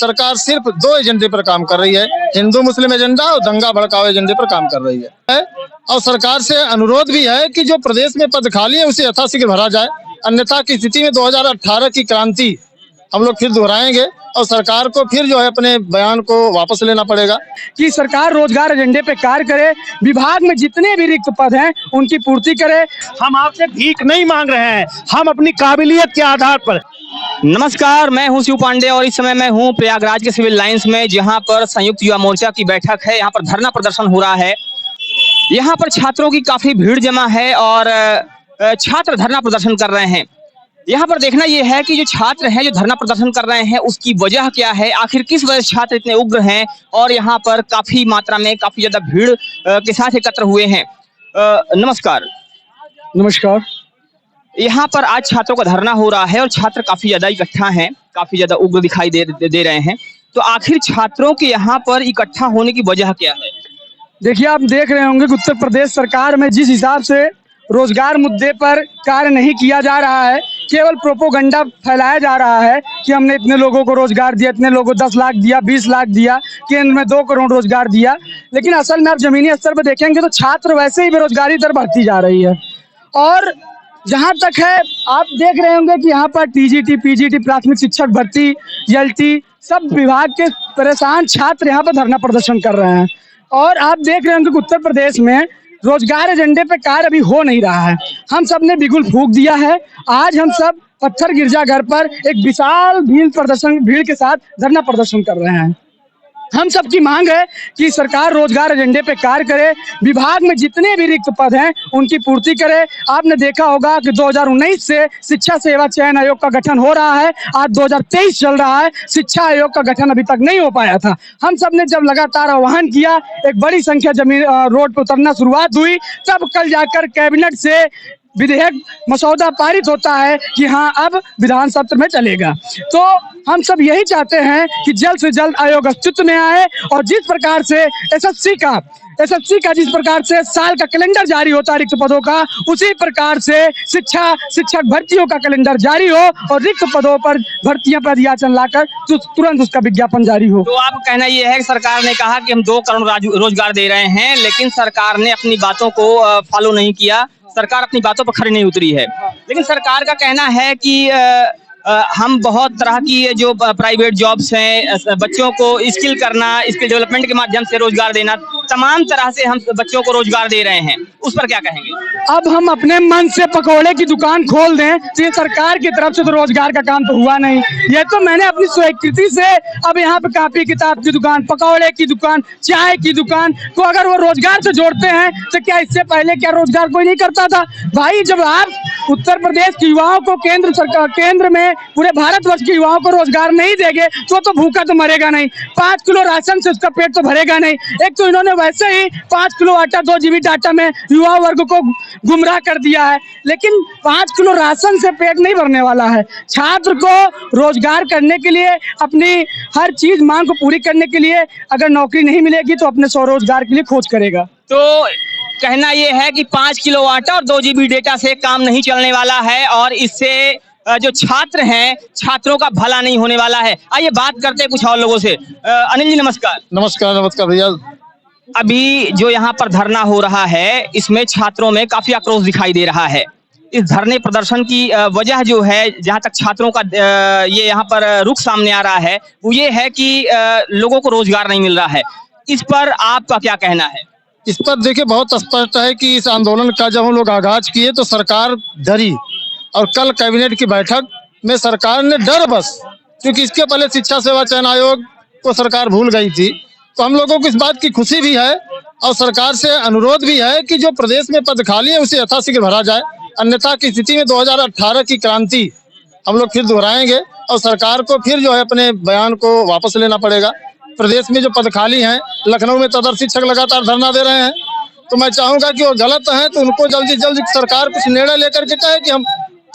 सरकार सिर्फ दो एजेंडे पर काम कर रही है, हिंदू मुस्लिम एजेंडा और दंगा भड़काओ एजेंडे पर काम कर रही है। और सरकार से अनुरोध भी है कि जो प्रदेश में पद खाली है उसे यथाशीघ्र भरा जाए, अन्यथा की स्थिति में 2018 की क्रांति हम लोग फिर दोहराएंगे और सरकार को फिर जो है अपने बयान को वापस लेना पड़ेगा कि सरकार रोजगार एजेंडे पे कार्य करे, विभाग में जितने भी रिक्त पद हैं उनकी पूर्ति करे। हम आपसे भीख नहीं मांग रहे हैं, हम अपनी काबिलियत के आधार पर। नमस्कार, मैं हूं शिव पांडे और इस समय मैं हूं प्रयागराज के सिविल लाइंस में, जहां पर संयुक्त युवा मोर्चा की बैठक है। यहां पर धरना प्रदर्शन हो रहा है। यहां पर छात्रों की काफी भीड़ जमा है और छात्र धरना प्रदर्शन कर रहे हैं। यहाँ पर देखना यह है कि जो छात्र हैं जो धरना प्रदर्शन कर रहे हैं उसकी वजह क्या है, आखिर किस वजह से छात्र इतने उग्र हैं और यहाँ पर काफी मात्रा में काफी ज्यादा भीड़ के साथ एकत्र हुए हैं। नमस्कार। नमस्कार। यहाँ पर आज छात्रों का धरना हो रहा है और छात्र काफी ज्यादा इकट्ठा हैं, काफी ज्यादा उग्र दिखाई दे रहे हैं। तो आखिर छात्रों के यहाँ पर इकट्ठा होने की वजह क्या है? देखिए, आप देख रहे होंगे कि उत्तर प्रदेश सरकार में जिस हिसाब से रोजगार मुद्दे पर कार्य नहीं किया जा रहा है, केवल प्रोपोगंडा फैलाया जा रहा है कि हमने इतने लोगों को रोजगार दिया, इतने लोगों को 10 लाख दिया, 20 लाख दिया, केंद्र में 2 करोड़ रोजगार दिया। लेकिन असल में आप जमीनी स्तर पर देखेंगे तो छात्र वैसे ही बेरोजगारी दर बढ़ती जा रही है। और जहाँ तक है, आप देख रहे होंगे कि यहाँ पर टीजीटी, पीजीटी, प्राथमिक शिक्षक भर्ती, एलटी, सब विभाग के परेशान छात्र यहाँ पर धरना प्रदर्शन कर रहे हैं। और आप देख रहे होंगे कि उत्तर प्रदेश में रोजगार एजेंडे पे कार्य अभी हो नहीं रहा है। हम सब ने बिगुल फूंक दिया है। आज हम सब पत्थर गिरजाघर पर एक विशाल भीड़ के साथ धरना प्रदर्शन कर रहे हैं। हम सब की मांग है कि सरकार रोजगार एजेंडे पे कार्य करे, विभाग में जितने भी रिक्त पद हैं उनकी पूर्ति करे। आपने देखा होगा कि 2019 से शिक्षा सेवा चयन आयोग का गठन हो रहा है, आज 2023 चल रहा है, शिक्षा आयोग का गठन अभी तक नहीं हो पाया था। हम सब ने जब लगातार आह्वान किया, एक बड़ी संख्या जमीन रोड पर उतरना शुरुआत हुई, तब कल जाकर कैबिनेट से विधेयक मसौदा पारित होता है कि हाँ अब विधान सत्र में चलेगा। तो हम सब यही चाहते हैं कि जल्द से जल्द आयोग अस्तित्व में आए और जिस प्रकार से एसएससी का जिस प्रकार से साल का कैलेंडर जारी होता है रिक्त पदों का, उसी प्रकार से शिक्षक भर्तियों का कैलेंडर जारी हो और रिक्त पदों पर भर्तियां पर याचन लाकर तुरंत उसका विज्ञापन जारी हो। तो आपका कहना यह है कि सरकार ने कहा कि हम 2 करोड़ रोजगार दे रहे हैं, लेकिन सरकार ने अपनी बातों को फॉलो नहीं किया, सरकार अपनी बातों पर खरी नहीं उतरी है। लेकिन सरकार का कहना है कि हम बहुत तरह की जो प्राइवेट जॉब्स हैं, बच्चों को स्किल करना, स्किल डेवलपमेंट के माध्यम से रोजगार देना, तमाम तरह से हम बच्चों को रोजगार दे रहे हैं। उस पर क्या कहेंगे? अब हम अपने मन से पकौड़े की दुकान खोल दें तो ये सरकार की तरफ से तो रोजगार का काम तो हुआ नहीं। ये तो मैंने अपनी स्वीकृति से अब यहाँ पे कॉपी किताब की दुकान, पकौड़े की दुकान, चाय की दुकान को अगर वो रोजगार से जोड़ते हैं तो क्या इससे पहले क्या रोजगार कोई नहीं करता था? भाई, जब आप उत्तर प्रदेश के युवाओं को केंद्र में पूरे भारतवर्ष के युवाओं को रोजगार नहीं देंगे तो भूखा तो मरेगा नहीं। 5 किलो राशन से उसका पेट तो भरेगा नहीं। एक तो इन्होंने वैसे ही 5 किलो आटा 2 GB डाटा में युवा वर्ग को गुमराह कर दिया है, लेकिन 5 किलो राशन से पेट नहीं भरने वाला है। छात्र को रोजगार करने के लिए, अपनी हर चीज मांग को पूरी करने के लिए अगर नौकरी नहीं मिलेगी तो अपने स्वरोजगार के लिए खोज करेगा। तो कहना यह है कि 5 किलो आटा और 2 GB डेटा से काम नहीं चलने वाला है और इससे जो छात्र हैं, छात्रों का भला नहीं होने वाला है। आइए बात करते हैं कुछ और लोगों से। अनिल जी, नमस्कार। नमस्कार भैया। अभी जो यहाँ पर धरना हो रहा है, इसमें छात्रों में काफी आक्रोश दिखाई दे रहा है। इस धरने प्रदर्शन की वजह जो है, जहाँ तक छात्रों का ये यहाँ पर रुख सामने आ रहा है, वो ये है कि लोगों को रोजगार नहीं मिल रहा है। इस पर आपका क्या कहना है? इस पर देखिए, बहुत स्पष्ट है कि इस आंदोलन का जब हम लोग आगाज किए तो सरकार डरी और कल कैबिनेट की बैठक में सरकार ने डर बस, क्योंकि इसके पहले शिक्षा सेवा चयन आयोग को सरकार भूल गई थी। तो हम लोगों को इस बात की खुशी भी है और सरकार से अनुरोध भी है कि जो प्रदेश में पद खाली है उसे यथाशीघ्र भरा जाए, अन्यथा की स्थिति में 2018 की क्रांति हम लोग फिर दोहराएंगे और सरकार को फिर जो है अपने बयान को वापस लेना पड़ेगा। प्रदेश में जो पद खाली हैं, लखनऊ में तदर्थ शिक्षक लगातार धरना दे रहे हैं, तो मैं चाहूंगा कि वो गलत हैं तो उनको जल्दी सरकार कुछ निर्णय लेकर के कहे कि हम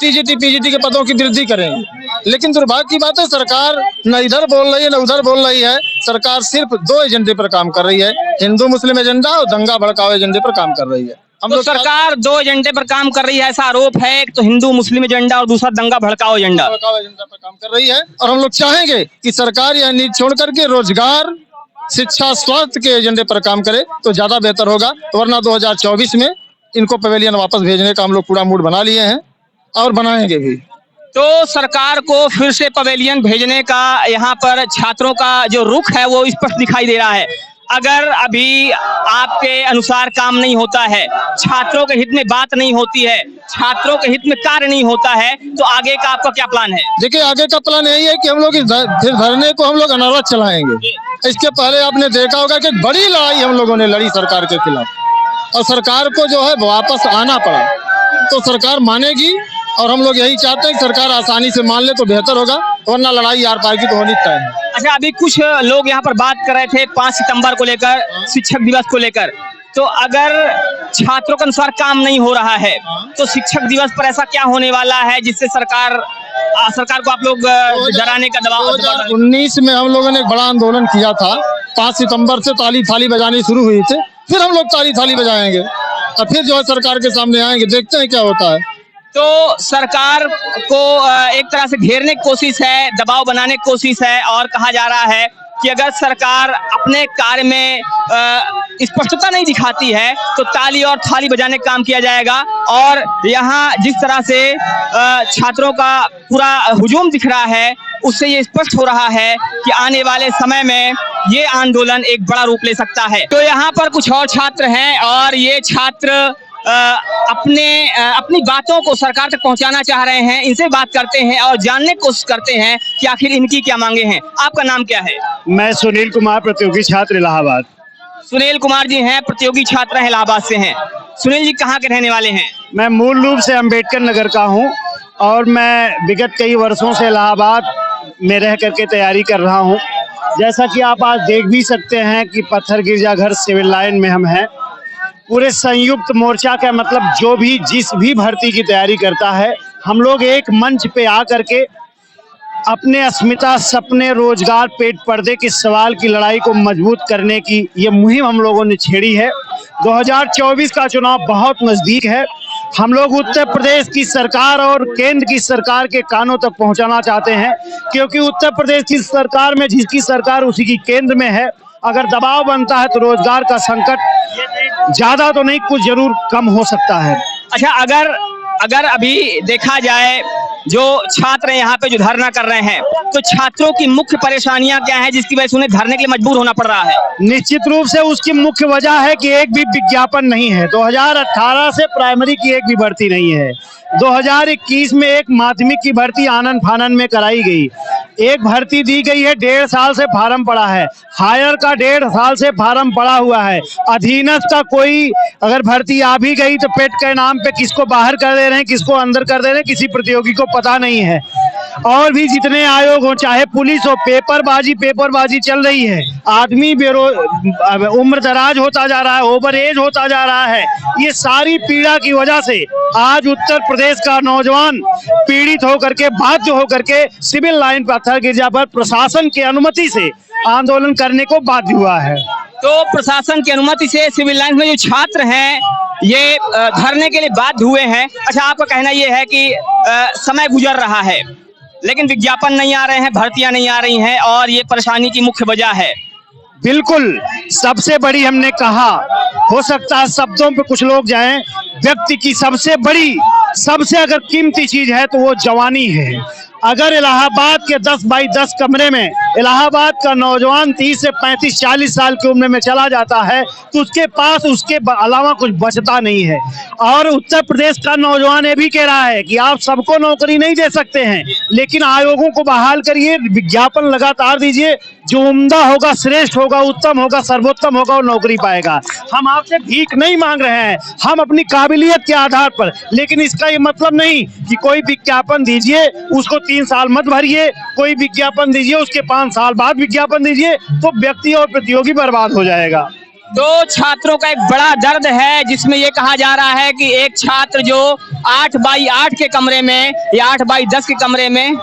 टीजीटी पीजीटी के पदों की वृद्धि करेंगे। लेकिन दुर्भाग्य की बात है, सरकार न इधर बोल रही है न उधर बोल रही है। सरकार सिर्फ दो एजेंडे पर काम कर रही है, हिंदू मुस्लिम एजेंडा और दंगा भड़काओ एजेंडे पर काम कर रही है। हम तो लोग सरकार दो एजेंडे पर काम कर रही है, ऐसा आरोप है। एक तो हिंदू मुस्लिम एजेंडा और दूसरा दंगा भड़काओ एजेंडा। बचाव एजेंडा पर काम कर रही है और हम लोग चाहेंगे कि सरकार यह नीति छोड़ करके रोजगार, शिक्षा, स्वास्थ्य के एजेंडे पर काम करे तो ज्यादा बेहतर होगा। वरना 2024 में इनको पवेलियन वापस भेजने का हम लोग पूरा मूड बना लिए हैं और बनाएंगे भी। तो सरकार को फिर से पवेलियन भेजने का यहाँ पर छात्रों का जो रुख है वो स्पष्ट दिखाई दे रहा है। अगर अभी आपके अनुसार काम नहीं होता है, छात्रों के हित में बात नहीं होती है, छात्रों के हित में कार्य नहीं होता है, तो आगे का आपका क्या प्लान है? देखिए, आगे का प्लान यही है कि हम लोग फिर धरने को हम लोग अनवरत चलाएंगे। इसके पहले आपने देखा होगा कि बड़ी लड़ाई हम लोगों ने लड़ी सरकार के खिलाफ और सरकार को जो है वापस आना पड़ा। तो सरकार मानेगी और हम लोग यही चाहते हैं कि सरकार आसानी से मान ले तो बेहतर होगा, वरना लड़ाई यार पार की तो होनी तय है। अच्छा, अभी कुछ लोग यहाँ पर बात कर रहे थे 5 सितंबर को लेकर, शिक्षक दिवस को लेकर। तो अगर छात्रों के अनुसार काम नहीं हो रहा है तो शिक्षक दिवस पर ऐसा क्या होने वाला है जिससे सरकार को आप लोग डराने का दबाव? 2019 में हम लोगों ने एक बड़ा आंदोलन किया था। 5 सितंबर से ताली थाली बजानी शुरू हुई थी, फिर हम लोग ताली थाली बजाएंगे और फिर जो है सरकार के सामने आएंगे, देखते हैं क्या होता है। तो सरकार को एक तरह से घेरने की कोशिश है, दबाव बनाने की कोशिश है और कहा जा रहा है कि अगर सरकार अपने कार्य में स्पष्टता नहीं दिखाती है तो ताली और थाली बजाने का काम किया जाएगा। और यहाँ जिस तरह से छात्रों का पूरा हुजूम दिख रहा है उससे ये स्पष्ट हो रहा है कि आने वाले समय में ये आंदोलन एक बड़ा रूप ले सकता है। तो यहाँ पर कुछ और छात्र हैं और ये छात्र अपनी बातों को सरकार तक पहुंचाना चाह रहे हैं। इनसे बात करते हैं और जानने की कोशिश करते हैं कि आखिर इनकी क्या मांगे हैं। आपका नाम क्या है? मैं सुनील कुमार, प्रतियोगी छात्र, इलाहाबाद। सुनील कुमार जी हैं, प्रतियोगी छात्र हैं, इलाहाबाद से हैं। सुनील जी कहाँ के रहने वाले हैं? मैं मूल रूप से अंबेडकर नगर का हूं और मैं विगत कई वर्षों से इलाहाबाद में रह करके तैयारी कर रहा हूं। जैसा कि आप आज देख भी सकते हैं कि पत्थर गिरजाघर सिविल लाइन में हम हैं। पूरे संयुक्त मोर्चा का मतलब जो भी जिस भी भर्ती की तैयारी करता है, हम लोग एक मंच पे आ करके अपने अस्मिता, सपने, रोजगार, पेट पर्दे के सवाल की लड़ाई को मजबूत करने की ये मुहिम हम लोगों ने छेड़ी है। 2024 का चुनाव बहुत नजदीक है। हम लोग उत्तर प्रदेश की सरकार और केंद्र की सरकार के कानों तक पहुंचाना चाहते हैं, क्योंकि उत्तर प्रदेश की सरकार में जिसकी सरकार उसी की केंद्र में है। अगर दबाव बनता है तो रोजगार का संकट ज्यादा तो नहीं, कुछ जरूर कम हो सकता है। अच्छा, अगर अभी देखा जाए जो छात्र यहाँ पे जो धरना कर रहे हैं तो छात्रों की मुख्य परेशानियां क्या है जिसकी वजह से उन्हें धरने के लिए मजबूर होना पड़ रहा है? निश्चित रूप से उसकी मुख्य वजह है कि एक भी विज्ञापन नहीं है। 2018 से प्राइमरी की एक भी भर्ती नहीं है। 2021 में एक माध्यमिक की भर्ती आनन फानन में कराई गई। एक भर्ती दी गई है, 1.5 साल से फार्म पड़ा है। हायर का 1.5 साल से फार्म पड़ा हुआ है। अधीनस्थ का कोई अगर भर्ती आ भी गई तो पेट के नाम पे किसको बाहर कर दे रहे हैं, किसको अंदर कर दे रहे हैं, किसी प्रतियोगी को पता नहीं है। और भी जितने आयोग हो, चाहे पुलिस हो, पेपरबाजी चल रही है। आदमी उम्र दराज होता जा रहा है, ओवर एज होता जा रहा है। ये सारी पीड़ा की वजह से आज उत्तर प्रदेश का नौजवान पीड़ित होकर के, बाध्य होकर के सिविल लाइन पत्थर गिरजा पर प्रशासन की अनुमति से आंदोलन करने को बाध्य हुआ है। तो प्रशासन की अनुमति से सिविल लाइन में जो छात्र हैं ये धरने के लिए बाध्य हुए हैं। अच्छा, आपका कहना ये है कि समय गुजर रहा है लेकिन विज्ञापन नहीं आ रहे हैं, भर्तियां नहीं आ रही हैं और ये परेशानी की मुख्य वजह है? बिल्कुल, सबसे बड़ी हमने कहा, हो सकता है शब्दों पे कुछ लोग जाएं, व्यक्ति की सबसे बड़ी, सबसे अगर कीमती चीज है तो वो जवानी है। अगर इलाहाबाद के 10 बाई 10 कमरे में इलाहाबाद का नौजवान 30 से 35-40 साल की उम्र में चला जाता है तो उसके पास उसके अलावा कुछ बचता नहीं है। और उत्तर प्रदेश का नौजवान ये भी कह रहा है कि आप सबको नौकरी नहीं दे सकते हैं, लेकिन आयोगों को बहाल करिए, विज्ञापन लगातार दीजिए, जो उम्दा होगा, श्रेष्ठ होगा, उत्तम होगा, सर्वोत्तम होगा, वो नौकरी पाएगा। हम आपसे भीख नहीं मांग रहे हैं, हम अपनी काबिलियत के आधार पर, लेकिन इसका ये मतलब नहीं कि कोई विज्ञापन दीजिए उसको 3 साल मत भरिए, कोई विज्ञापन दीजिए उसके 5 साल बाद विज्ञापन दीजिए, तो व्यक्ति और प्रतियोगी बर्बाद हो जाएगा। तो छात्रों का एक बड़ा दर्द है जिसमें ये कहा जा रहा है कि एक छात्र जो 8 बाई 8 के कमरे में या 8 बाई 10 के कमरे में